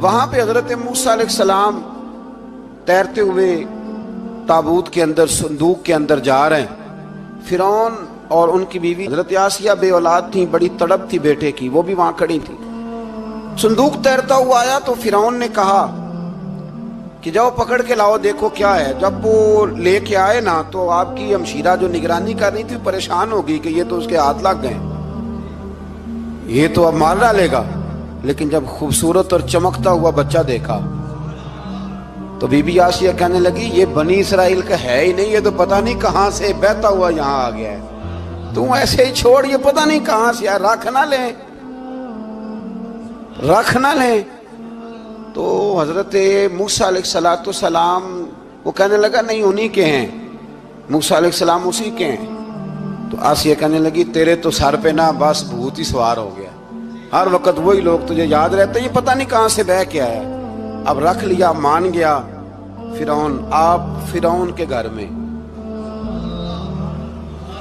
وہاں پہ حضرت موسیٰ علیہ السلام تیرتے ہوئے تابوت کے اندر، صندوق کے اندر جا رہے ہیں۔ فرعون اور ان کی بیوی حضرت آسیہ بے اولاد تھیں، بڑی تڑپ تھی بیٹے کی، وہ بھی وہاں کھڑی تھی۔ صندوق تیرتا ہوا آیا تو فرعون نے کہا کہ جاؤ پکڑ کے لاؤ، دیکھو کیا ہے۔ جب وہ لے کے آئے نا تو آپ کی ہمشیرہ جو نگرانی کر رہی تھی پریشان ہو گئی کہ یہ تو اس کے ہاتھ لگ گئے، یہ تو اب مار ڈالے گا۔ لیکن جب خوبصورت اور چمکتا ہوا بچہ دیکھا تو بی بی آسیہ کہنے لگی یہ بنی اسرائیل کا ہے ہی نہیں، یہ تو پتہ نہیں کہاں سے بہتا ہوا یہاں آ گیا ہے، تم ایسے ہی چھوڑ، یہ پتہ نہیں کہاں سے ہے، رکھ نہ لیں، رکھ نہ لیں۔ تو حضرت موسیٰ علیہ السلام وہ کہنے لگا نہیں انہی کے ہیں، موسیٰ علیہ السلام اسی کے ہیں۔ تو آسیہ کہنے لگی تیرے تو سر پہ نا بس بھوت ہی سوار ہو گیا، ہر وقت وہی لوگ تجھے یاد رہتے، یہ پتہ نہیں کہاں سے بہ کے آیا۔ اب رکھ لیا، مان گیا فرعون۔ آپ فرعون کے گھر میں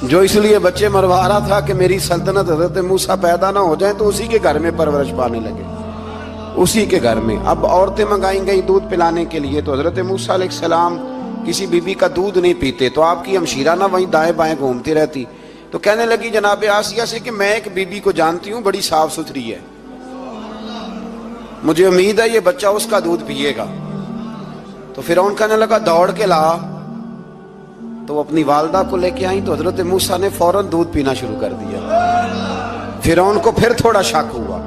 جو اس لیے بچے مروا رہا تھا کہ میری سلطنت حضرت موسیٰ پیدا نہ ہو جائیں، تو اسی کے گھر میں پرورش پانے لگے، اسی کے گھر میں۔ اب عورتیں منگائیں گئی دودھ پلانے کے لیے، تو حضرت موسیٰ علیہ السلام کسی بی بی کا دودھ نہیں پیتے، تو آپ کی ہمشیرہ نہ وہیں دائیں بائیں گھومتی رہتی۔ تو کہنے لگی جناب آسیہ سے کہ میں ایک بی بی کو جانتی ہوں، بڑی صاف ستھری ہے، مجھے امید ہے یہ بچہ اس کا دودھ پیے گا۔ تو فرعون کہنے لگا دوڑ کے لا، تو وہ اپنی والدہ کو لے کے آئیں، تو حضرت موسیٰ نے فوراً دودھ پینا شروع کر دیا۔ فرعون کو پھر تھوڑا شک ہوا۔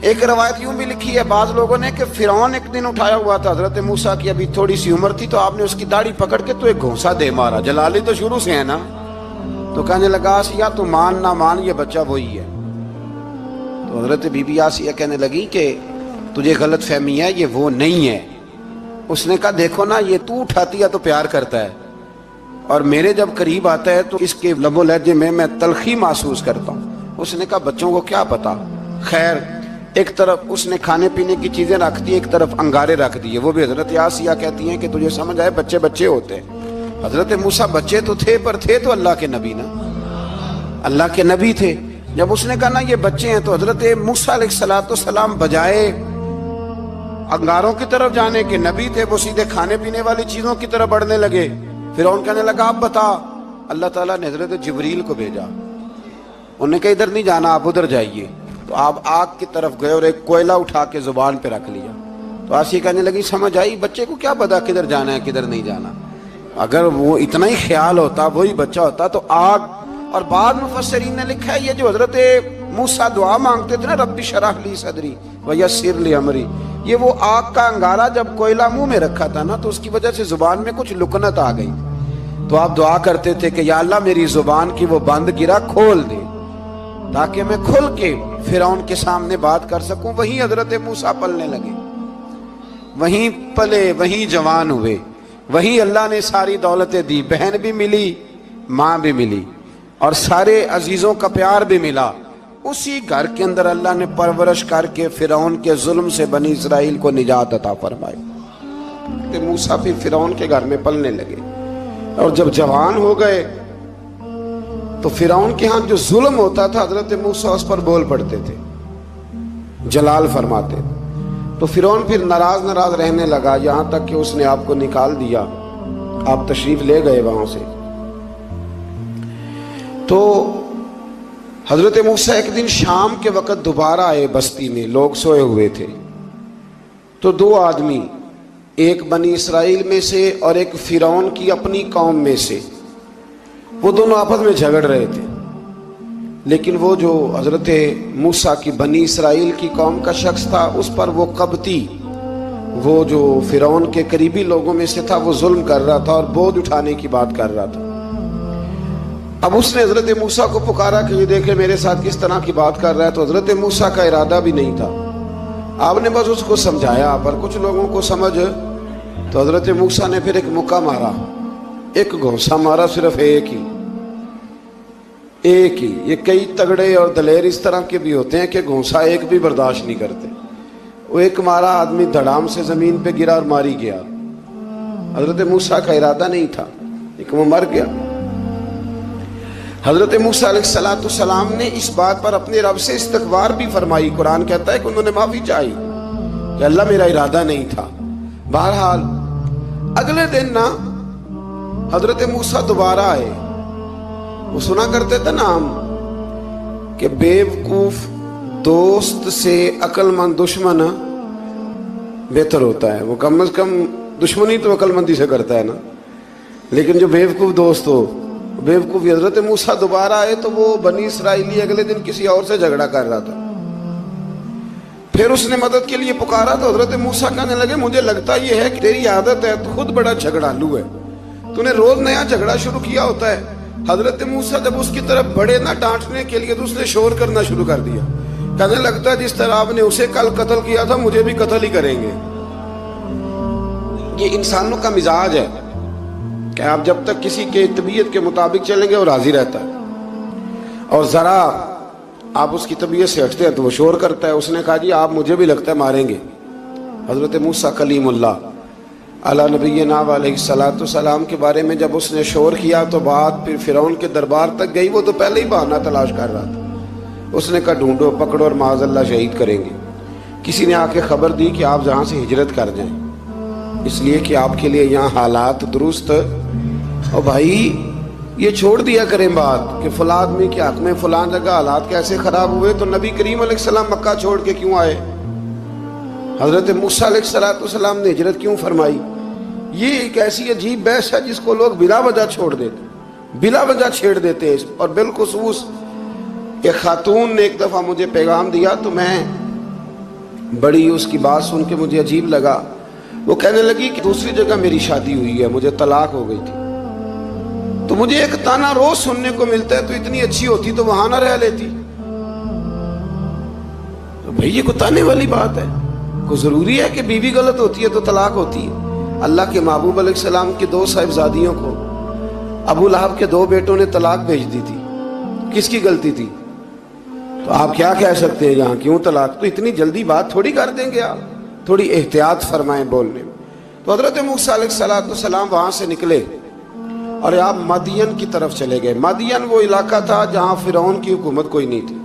ایک روایت یوں بھی لکھی ہے بعض لوگوں نے کہ فرعون ایک دن اٹھایا ہوا تھا حضرت موسیٰ کی، ابھی تھوڑی سی عمر تھی، تو آپ نے اس کی داڑھی پکڑ کے تو ایک گھونسا دے مارا، جلالی تو شروع سے ہے نا۔ تو کہنے لگا آسیہ تو مان نہ مان، یہ بچہ وہی ہے۔ تو حضرت بی بی آسیہ کہنے لگی کہ تجھے غلط فہمی ہے، یہ وہ نہیں ہے۔ اس نے کہا دیکھو نا، یہ تو اٹھاتی ہے تو پیار کرتا ہے، اور میرے جب قریب آتا ہے تو اس کے لب و لہجے میں تلخی محسوس کرتا ہوں۔ اس نے کہا بچوں کو کیا پتا۔ خیر، ایک طرف اس نے کھانے پینے کی چیزیں رکھ دی، ایک طرف انگارے رکھ دیے۔ وہ بھی حضرت آسیہ کہتی ہیں کہ تجھے سمجھ آئے بچے بچے ہوتے ہیں۔ حضرت موسیٰ بچے تو تھے، پر تھے تو اللہ کے نبی نا، اللہ کے نبی تھے۔ جب اس نے کہا نا یہ بچے ہیں، تو حضرت موسیٰ علیہ السلام بجائے انگاروں کی طرف جانے کے، نبی تھے، وہ سیدھے کھانے پینے والی چیزوں کی طرف بڑھنے لگے۔ فرعون کہنے لگا اب بتا۔ اللہ تعالیٰ نے حضرت جبریل کو بھیجا، انہوں نے کہا ادھر نہیں جانا، آپ ادھر جائیے۔ تو آپ آگ کی طرف گئے اور ایک کوئلہ اٹھا کے زبان پہ رکھ لیا۔ تو آسیہ کہنے لگی سمجھ آئی، بچے کو کیا پتا کدھر جانا ہے کدھر نہیں جانا، اگر وہ اتنا ہی خیال ہوتا، وہی بچہ ہوتا تو آگ۔ اور بعض مفسرین نے لکھا ہے یہ جو حضرت موسیٰ دعا مانگتے تھے نا رب اشرح لی صدری ویسر لی امری، یہ وہ آگ کا انگارہ جب کوئلہ منہ میں رکھا تھا نا تو اس کی وجہ سے زبان میں کچھ لکنت آ گئی، تو آپ دعا کرتے تھے کہ یا اللہ میری زبان کی وہ بند گرا کھول دے تاکہ میں کھل کے فرعون کے سامنے بات کر سکوں۔ وہیں حضرت موسیٰ پلنے لگے، وہیں پلے، وہیں جوان ہوئے، وہیں اللہ نے ساری دولتیں دی، بہن بھی ملی، ماں بھی ملی، اور سارے عزیزوں کا پیار بھی ملا۔ اسی گھر کے اندر اللہ نے پرورش کر کے فرعون کے ظلم سے بنی اسرائیل کو نجات عطا فرمائی۔ کہ موسیٰ پھر فرعون کے گھر میں پلنے لگے، اور جب جوان ہو گئے تو فرعون کے ہاں جو ظلم ہوتا تھا حضرت موسیٰ اس پر بول پڑتے تھے، جلال فرماتے۔ تو فرعون پھر ناراض رہنے لگا، یہاں تک کہ اس نے آپ کو نکال دیا، آپ تشریف لے گئے وہاں سے۔ تو حضرت موسیٰ ایک دن شام کے وقت دوبارہ آئے بستی میں، لوگ سوئے ہوئے تھے، تو دو آدمی، ایک بنی اسرائیل میں سے اور ایک فرعون کی اپنی قوم میں سے، وہ دونوں آپس میں جھگڑ رہے تھے۔ لیکن وہ جو حضرت موسیٰ کی بنی اسرائیل کی قوم کا شخص تھا، اس پر وہ قبطی، وہ جو فرعون کے قریبی لوگوں میں سے تھا، وہ ظلم کر رہا تھا اور بوجھ اٹھانے کی بات کر رہا تھا۔ اب اس نے حضرت موسیٰ کو پکارا کہ یہ دیکھے میرے ساتھ کس طرح کی بات کر رہا ہے، تو حضرت موسیٰ کا ارادہ بھی نہیں تھا، آپ نے بس اس کو سمجھایا، پر کچھ لوگوں کو سمجھ، تو حضرت موسیٰ نے پھر ایک مکہ مارا، ایک گھونسا مارا، صرف ایک ہی۔ یہ کئی تگڑے اور دلیر اس طرح کے بھی ہوتے ہیں کہ گھونسا ایک بھی برداشت نہیں کرتے، وہ ایک مارا، آدمی دھڑام سے زمین پہ گرا اور ماری گیا۔ حضرت موسیٰ کا ارادہ نہیں تھا لیکن وہ مر گیا۔ حضرت موسیٰ علیہ السلام نے اس بات پر اپنے رب سے استغفار بھی فرمائی، قرآن کہتا ہے کہ انہوں نے معافی چاہی، کہ اللہ میرا ارادہ نہیں تھا. بہرحال اگلے دن نا حضرت موسیٰ دوبارہ آئے. وہ سنا کرتے تھے نا ہم کہ بیوقوف دوست سے عقل مند دشمن بہتر ہوتا ہے. وہ کم از کم دشمنی تو عقل مندی سے کرتا ہے نا, لیکن جو بیوقوف دوست ہو بیوقوف. حضرت موسیٰ دوبارہ آئے تو وہ بنی اسرائیلی اگلے دن کسی اور سے جھگڑا کر رہا تھا. پھر اس نے مدد کے لیے پکارا تو حضرت موسیٰ کہنے لگے مجھے لگتا یہ ہے کہ تیری عادت ہے, تو خود بڑا جھگڑالو ہے, تو نے روز نیا جھگڑا شروع کیا ہوتا ہے. حضرت موسیٰ جب اس کی طرف بڑے نہ ڈانٹنے کے لیے تو اس نے شور کرنا شروع کر دیا. کہنے لگتا ہے جس طرح آپ نے اسے کل قتل کیا تھا مجھے بھی قتل ہی کریں گے. یہ انسانوں کا مزاج ہے کہ آپ جب تک کسی کے طبیعت کے مطابق چلیں گے وہ راضی رہتا ہے, اور ذرا آپ اس کی طبیعت سے ہٹتے ہیں تو وہ شور کرتا ہے. اس نے کہا جی آپ مجھے بھی لگتا ہے ماریں گے. حضرت موسیٰ کلیم اللہ علی نبینا علیہ الصلوۃ والسلام کے بارے میں جب اس نے شور کیا تو بات پھر فرعون کے دربار تک گئی. وہ تو پہلے ہی بہانہ تلاش کر رہا تھا. اس نے کہا ڈھونڈو پکڑو اور معاذ اللہ شہید کریں گے. کسی نے آ کے خبر دی کہ آپ جہاں سے ہجرت کر جائیں, اس لیے کہ آپ کے لیے یہاں حالات درست. اور بھائی یہ چھوڑ دیا کریں بات کہ فلاں آدمی کے حق میں فلاں جگہ حالات کیسے خراب ہوئے, تو نبی کریم علیہ السلام مکہ چھوڑ کے کیوں آئے؟ حضرت موسیٰ علیہ السلام نے ہجرت کیوں فرمائی؟ یہ ایک ایسی عجیب بحث ہے جس کو لوگ بلا وجہ چھوڑ دیتے, بلا وجہ چھیڑ دیتے. اور بالخصوص ایک خاتون نے ایک دفعہ مجھے پیغام دیا تو میں بڑی اس کی بات سن کے مجھے عجیب لگا. وہ کہنے لگی کہ دوسری جگہ میری شادی ہوئی ہے, مجھے طلاق ہو گئی تھی, تو مجھے ایک تانا روز سننے کو ملتا ہے تو اتنی اچھی ہوتی تو وہاں نہ رہ لیتی. تو بھئی یہ کوئی تانے والی بات ہے؟ کوئی ضروری ہے کہ بیوی غلط ہوتی ہے تو طلاق ہوتی ہے؟ اللہ کے محبوب علیہ السلام کی 2 صاحبزادیوں کو ابو لہب کے 2 بیٹوں نے طلاق بھیج دی تھی. کس کی غلطی تھی؟ تو آپ کیا کہہ سکتے ہیں یہاں کیوں طلاق؟ تو اتنی جلدی بات تھوڑی کر دیں گے آپ, تھوڑی احتیاط فرمائیں بولنے میں. تو حضرت موسیٰ علیہ السلام وہاں سے نکلے اور آپ مدین کی طرف چلے گئے. مدین وہ علاقہ تھا جہاں فرعون کی حکومت کوئی نہیں تھی.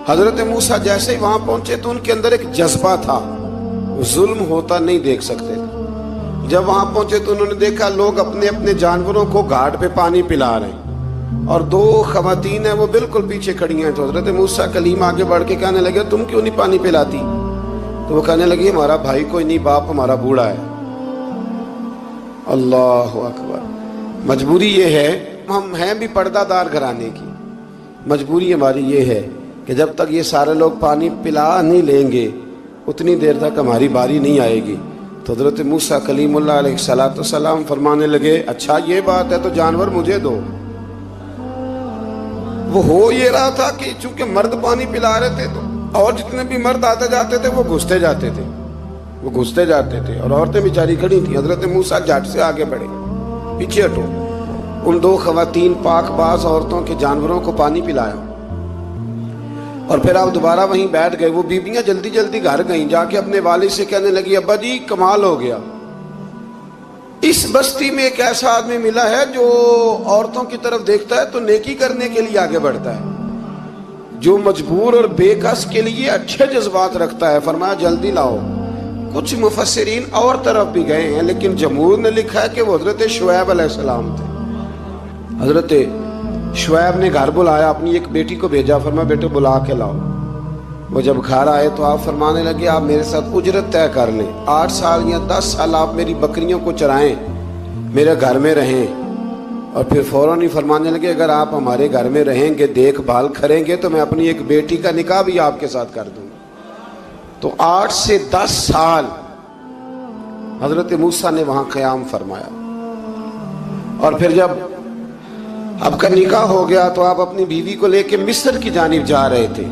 حضرت موسیٰ جیسے ہی وہاں پہنچے تو ان کے اندر ایک جذبہ تھا, ظلم ہوتا نہیں دیکھ سکتے تھے. جب وہاں پہنچے تو انہوں نے دیکھا لوگ اپنے اپنے جانوروں کو گھاٹ پہ پانی پلا رہے ہیں, اور 2 خواتین ہیں وہ بالکل پیچھے کھڑی ہیں. تو حضرت موسیٰ کلیم آگے بڑھ کے کہنے لگے تم کیوں نہیں پانی پلاتی؟ تو وہ کہنے لگی ہمارا بھائی کوئی نہیں, باپ ہمارا بوڑھا ہے. اللہ اکبر. مجبوری یہ ہے, ہم ہیں بھی پردہ دار گھرانے کی, مجبوری ہماری یہ ہے کہ جب تک یہ سارے لوگ پانی پلا نہیں لیں گے اتنی دیر تک ہماری باری نہیں آئے گی. تو حضرت موسیٰ کلیم اللہ علیہ السلام فرمانے لگے اچھا یہ بات ہے تو جانور مجھے دو. وہ ہو یہ رہا تھا کہ چونکہ مرد پانی پلا رہے تھے تو اور جتنے بھی مرد آتے جاتے تھے وہ گھستے جاتے تھے اور عورتیں بیچاری کھڑی تھیں. حضرت موسیٰ جھٹ سے آگے بڑھے, پیچھے ہٹو. ان 2 خواتین پاک باز عورتوں کے جانوروں کو پانی پلایا اور پھر آپ دوبارہ وہیں بیٹھ گئے. وہ بیبیاں جلدی جلدی گھر گئیں, جا کے اپنے والد سے کہنے لگی ابا جی کمال ہو گیا, اس بستی میں ایک ایسا آدمی ملا ہے جو عورتوں کی طرف دیکھتا ہے تو نیکی کرنے کے لیے آگے بڑھتا ہے, جو مجبور اور بے کس کے لیے اچھے جذبات رکھتا ہے. فرمایا جلدی لاؤ. کچھ مفسرین اور طرف بھی گئے ہیں لیکن جمہور نے لکھا ہے کہ وہ حضرت شعیب علیہ السلام تھے. حضرت شعیب نے گھر بلایا, اپنی ایک بیٹی کو بھیجا, فرمایا بیٹے بلا کے لاؤ. وہ جب گھر آئے تو آپ فرمانے لگے آپ میرے ساتھ اجرت طے کر لیں, 8 سال یا 10 سال آپ میری بکریوں کو چرائیں, میرے گھر میں رہیں. اور پھر فوراً ہی فرمانے لگے اگر آپ ہمارے گھر میں رہیں گے دیکھ بھال کریں گے تو میں اپنی ایک بیٹی کا نکاح بھی آپ کے ساتھ کر دوں. تو 8 سے 10 سال حضرت موسیٰ نے وہاں قیام فرمایا. اور پھر جب آپ کا نکاح ہو گیا تو آپ اپنی بیوی کو لے کے مصر کی جانب جا رہے تھے,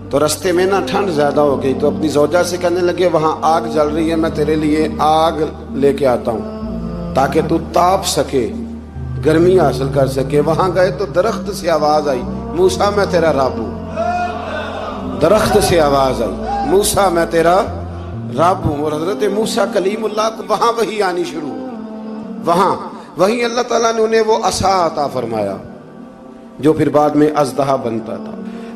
تو رستے میں نا ٹھنڈ زیادہ ہو گئی, تو اپنی زوجہ سے کہنے لگے وہاں آگ جل رہی ہے, میں تیرے لیے آگ لے کے آتا ہوں تاکہ تو تاپ سکے, گرمی حاصل کر سکے. وہاں گئے تو درخت سے آواز آئی موسیٰ میں تیرا رب ہوں. درخت سے آواز آئی موسیٰ میں تیرا رب ہوں. اور حضرت موسیٰ کلیم اللہ کو وہاں وہی آنی شروع ہوئی. وہیں اللہ تعالیٰ نے انہیں وہ عصا عطا فرمایا جو پھر بعد میں اژدہا بنتا تھا.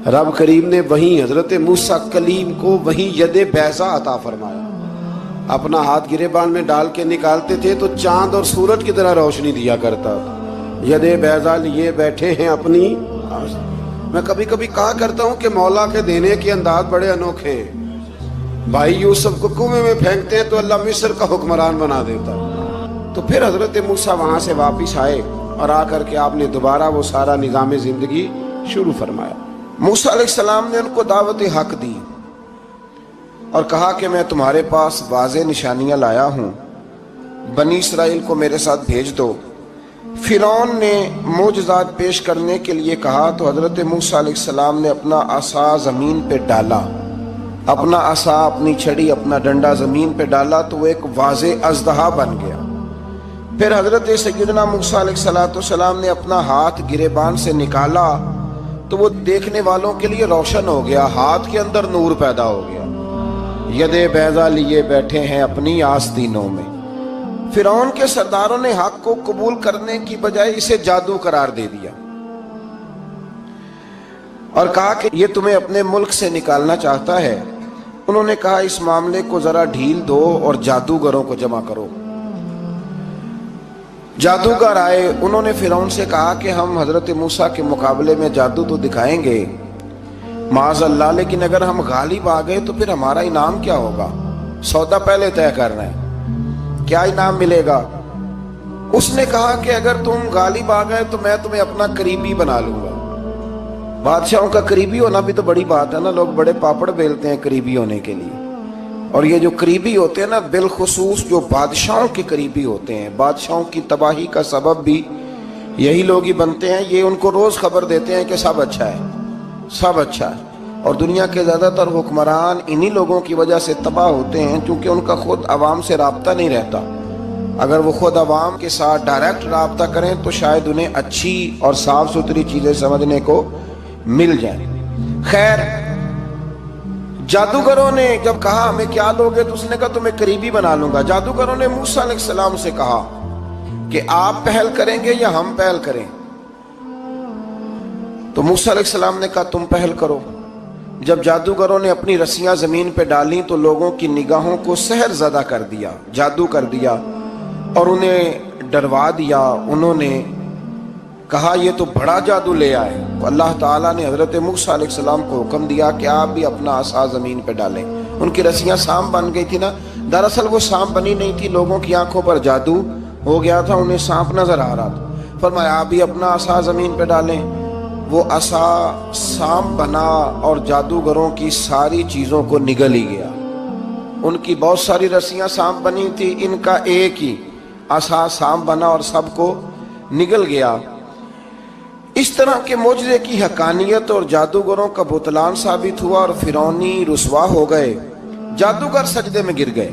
رب کریم نے وہیں حضرت موسیٰ کلیم کو وہیں ید بیضا عطا فرمایا. اپنا ہاتھ گریبان میں ڈال کے نکالتے تھے تو چاند اور سورج کی طرح روشنی دیا کرتا تھا. ید بیضا لیے بیٹھے ہیں اپنی. میں کبھی کبھی کہا کرتا ہوں کہ مولا کے دینے کے انداز بڑے انوکھے ہیں. بھائی یوسف کو کنویں میں پھینکتے ہیں تو اللہ مصر کا حکمران بنا دیتا. تو پھر حضرت موسیٰ وہاں سے واپس آئے اور آ کر کے آپ نے دوبارہ وہ سارا نظام زندگی شروع فرمایا. موسیٰ علیہ السلام نے ان کو دعوت حق دی اور کہا کہ میں تمہارے پاس واضح نشانیاں لایا ہوں, بنی اسرائیل کو میرے ساتھ بھیج دو. فرعون نے معجزات پیش کرنے کے لیے کہا تو حضرت موسیٰ علیہ السلام نے اپنا عصا زمین پہ ڈالا, اپنا عصا, اپنی چھڑی, اپنا ڈنڈا زمین پہ ڈالا تو وہ ایک واضح اژدہا بن گیا. پھر حضرت سیدنا موسیٰ علیہ السلام نے اپنا ہاتھ گریبان سے نکالا تو وہ دیکھنے والوں کے لیے روشن ہو گیا, ہاتھ کے اندر نور پیدا ہو گیا. ید بیضا لیے بیٹھے ہیں اپنی آستینوں میں. فرعون کے سرداروں نے حق کو قبول کرنے کی بجائے اسے جادو قرار دے دیا اور کہا کہ یہ تمہیں اپنے ملک سے نکالنا چاہتا ہے. انہوں نے کہا اس معاملے کو ذرا ڈھیل دو اور جادوگروں کو جمع کرو. جادوگر آئے. انہوں نے فرعون سے کہا کہ ہم حضرت موسیٰ کے مقابلے میں جادو تو دکھائیں گے معاذ اللہ, لیکن اگر ہم غالب آ گئے تو پھر ہمارا انعام کیا ہوگا؟ سودا پہلے طے کرنا ہے, کیا انعام ملے گا؟ اس نے کہا کہ اگر تم غالب آ گئے تو میں تمہیں اپنا قریبی بنا لوں گا. بادشاہوں کا قریبی ہونا بھی تو بڑی بات ہے نا, لوگ بڑے پاپڑ بیلتے ہیں قریبی ہونے کے لیے. اور یہ جو قریبی ہوتے ہیں نا, بالخصوص جو بادشاہوں کے قریبی ہوتے ہیں, بادشاہوں کی تباہی کا سبب بھی یہی لوگ ہی بنتے ہیں. یہ ان کو روز خبر دیتے ہیں کہ سب اچھا ہے, سب اچھا ہے. اور دنیا کے زیادہ تر حکمران انہی لوگوں کی وجہ سے تباہ ہوتے ہیں کیونکہ ان کا خود عوام سے رابطہ نہیں رہتا. اگر وہ خود عوام کے ساتھ ڈائریکٹ رابطہ کریں تو شاید انہیں اچھی اور صاف ستھری چیزیں سمجھنے کو مل جائیں. خیر, جادوگروں نے جب کہا ہمیں کیا لوگے تو اس نے کہا تمہیں قریبی بنا لوں گا. جادوگروں نے موسیٰ علیہ السلام سے کہا کہ آپ پہل کریں گے یا ہم پہل کریں؟ تو موسیٰ علیہ السلام نے کہا تم پہل کرو. جب جادوگروں نے اپنی رسیاں زمین پہ ڈالیں تو لوگوں کی نگاہوں کو سحر زدہ کر دیا, جادو کر دیا اور انہیں ڈروا دیا. انہوں نے کہا یہ تو بڑا جادو لے آئے. اللہ تعالیٰ نے حضرت موسیٰ علیہ السلام کو حکم دیا کہ آپ بھی اپنا عصا زمین پہ ڈالیں. ان کی رسیاں سانپ بن گئی تھی نا, دراصل وہ سانپ بنی نہیں تھی, لوگوں کی آنکھوں پر جادو ہو گیا تھا, انہیں سانپ نظر آ رہا تھا. فرمایا آپ بھی اپنا عصا زمین پہ ڈالیں. وہ عصا سانپ بنا اور جادوگروں کی ساری چیزوں کو نگل ہی گیا. ان کی بہت ساری رسیاں سانپ بنی تھی, ان کا ایک ہی عصا سانپ بنا اور سب کو نگل گیا. اس طرح کے معجزے کی حقانیت اور جادوگروں کا بطلان ثابت ہوا اور فرعونی رسوا ہو گئے. جادوگر سجدے میں گر گئے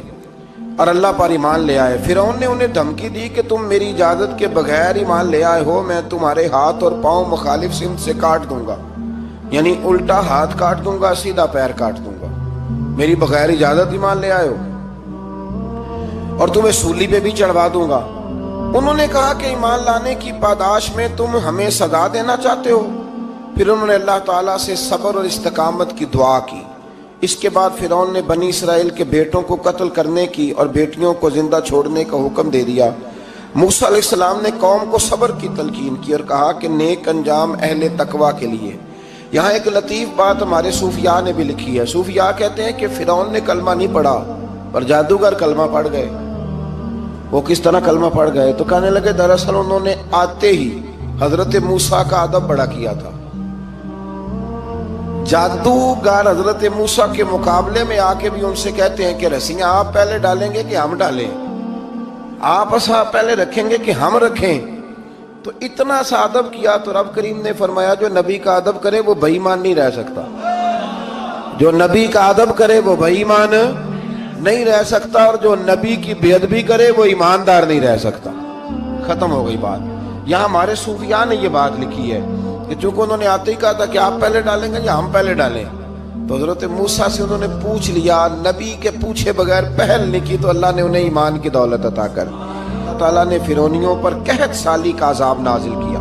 اور اللہ پر ایمان لے آئے. فرعون نے انہیں دھمکی دی کہ تم میری اجازت کے بغیر ایمان لے آئے ہو, میں تمہارے ہاتھ اور پاؤں مخالف سمت سے کاٹ دوں گا, یعنی الٹا ہاتھ کاٹ دوں گا, سیدھا پیر کاٹ دوں گا. میری بغیر اجازت ایمان لے آئے ہو, اور تمہیں سولی پہ بھی چڑھوا دوں گا. انہوں نے کہا کہ ایمان لانے کی پاداش میں تم ہمیں سزا دینا چاہتے ہو. پھر انہوں نے اللہ تعالیٰ سے صبر اور استقامت کی دعا کی. اس کے بعد فرعون نے بنی اسرائیل کے بیٹوں کو قتل کرنے کی اور بیٹیوں کو زندہ چھوڑنے کا حکم دے دیا. موسیٰ علیہ السلام نے قوم کو صبر کی تلقین کی اور کہا کہ نیک انجام اہل تقوی کے لیے. یہاں ایک لطیف بات ہمارے صوفیاء نے بھی لکھی ہے. صوفیاء کہتے ہیں کہ فرعون نے کلمہ نہیں پڑھا پر جادوگر کلمہ پڑھ گئے. وہ کس طرح کلمہ پڑھ گئے؟ تو کہنے لگے دراصل انہوں نے آتے ہی حضرت موسیٰ کا ادب بڑا کیا تھا. جادوگر حضرت موسیٰ کے مقابلے میں آ کے بھی ان سے کہتے ہیں کہ رسیاں آپ پہلے ڈالیں گے کہ ہم ڈالیں؟ آپ عصا پہلے رکھیں گے کہ ہم رکھیں؟ تو اتنا سا ادب کیا تو رب کریم نے فرمایا جو نبی کا ادب کرے وہ بے ایمان نہیں رہ سکتا. جو نبی کا ادب کرے وہ بے ایمان نہیں رہ سکتا, اور جو نبی کی بے ادبی کرے وہ ایماندار نہیں رہ سکتا. ختم ہو گئی بات. یہاں ہمارے صوفیاء نے یہ بات لکھی ہے کہ چونکہ انہوں نے آتے ہی کہا تھا کہ آپ پہلے ڈالیں گے یا ہم پہلے ڈالیں, تو حضرت موسیٰ سے انہوں نے پوچھ لیا. نبی کے پوچھے بغیر پہل نہیں کی تو اللہ نے انہیں ایمان کی دولت عطا کر. اللہ تعالیٰ نے فرعونیوں پر قحط سالی کا عذاب نازل کیا.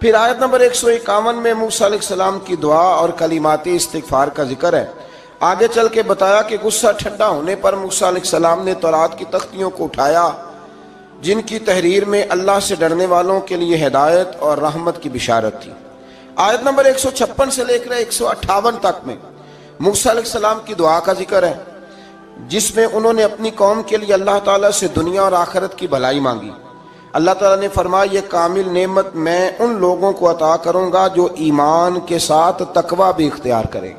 پھر آیت نمبر 151 میں موسیٰ علیہ السلام کی دعا اور کلمات استغفار کا ذکر ہے۔ آگے چل کے بتایا کہ غصہ ٹھنڈا ہونے پر موسیٰ علیہ السلام نے تورات کی تختیوں کو اٹھایا، جن کی تحریر میں اللہ سے ڈرنے والوں کے لیے ہدایت اور رحمت کی بشارت تھی۔ آیت نمبر 156 سے لے کر 158 تک میں موسیٰ علیہ السلام کی دعا کا ذکر ہے، جس میں انہوں نے اپنی قوم کے لیے اللہ تعالیٰ سے دنیا اور آخرت کی بھلائی مانگی۔ اللہ تعالیٰ نے فرمایا یہ کامل نعمت میں ان لوگوں کو عطا کروں گا جو ایمان کے ساتھ تقوی بھی اختیار کریں گے۔